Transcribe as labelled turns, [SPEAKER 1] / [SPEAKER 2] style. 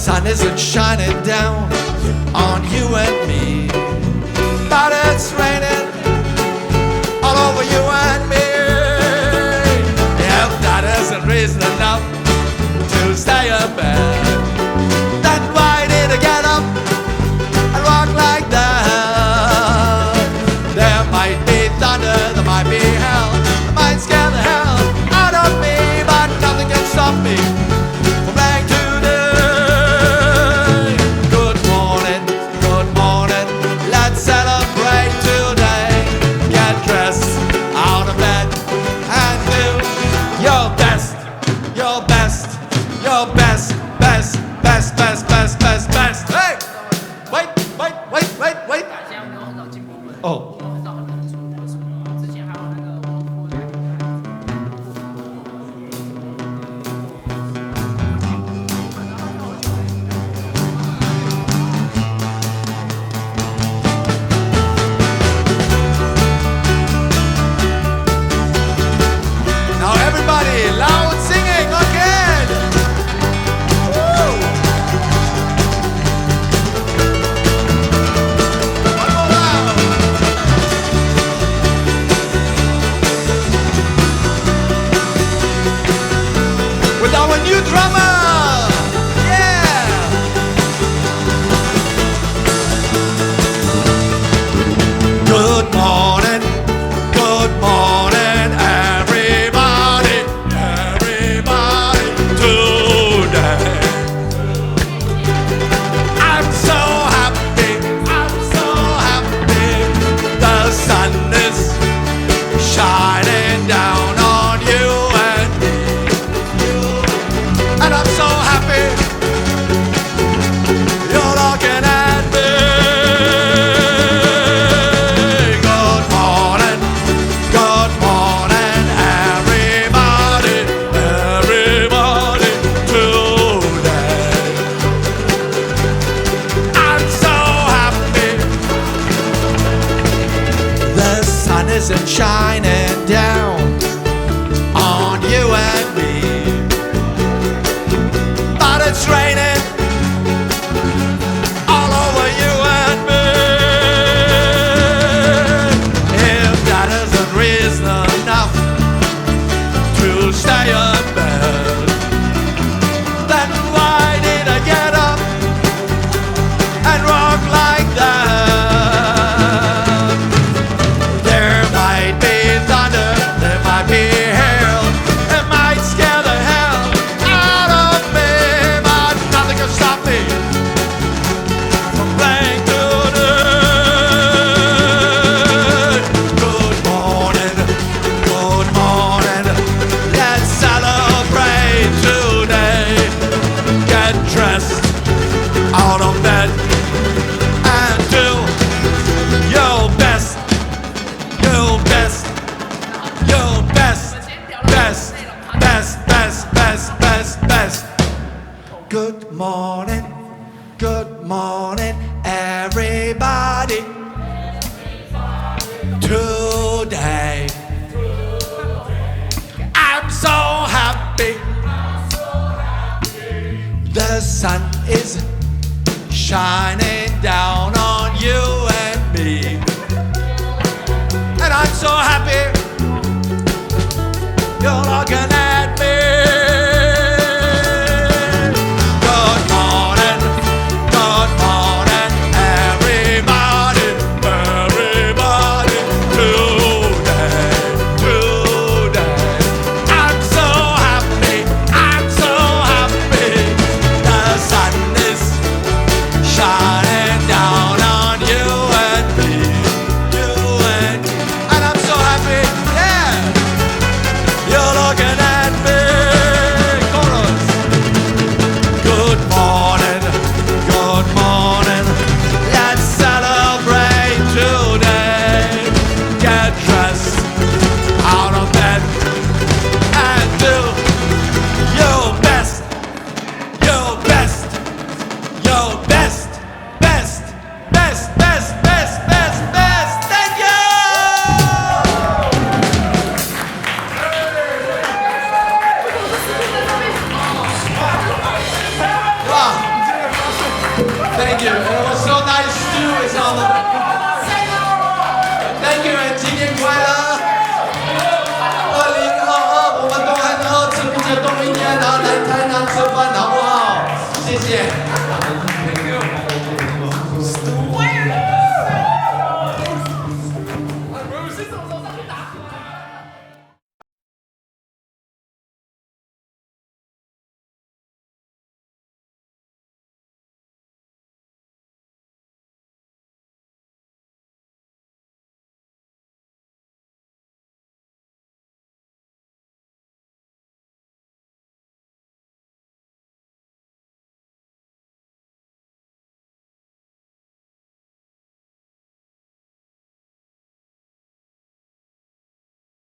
[SPEAKER 1] sun isn't shining down on you and me, but it's raining all over you and me. If that isn't reason enough to stay in bed, then why did I get up and walk like that? There might be thunder, there might be hell, it might scare the hell out of me, but nothing can stop me from playing today. Good morning, let's celebrate today. Get dressed out of bed and do your best, your best, your best, best, best, best, best, best, best. Hey, wait. Oh. Now everybody, loud singing again. Woo. One more round. With our new drummer. Yeah. Good morning, everybody, everybody today. I'm so happy, the sun is shining down on you and me, and I'm so happy you're looking at me. Good morning, everybody, everybody today. I'm so happy the sun isn't shining down on you and me, but it's raining all over you and me. If that isn't reason enough to stay in bed, then why did I get up and walk like that? There might be thunder, there might be hail, it might scare the hell out of me, but nothing can stop me from playing today. Good morning, let's celebrate today. Get dressed out of bed and do your best, your best, your best, best, best, best, best, best, best. Good morning, everybody today. I'm so happy the sun is shining down on you and me, and I'm so happy you're looking at me. Good morning, everybody, everybody today, today. I'm so happy, the sun is shining down on you and me, and I'm so happy, yeah, you're looking at me. Thank you. And it was so nice. Stu is on the. Thank you and 新年快乐。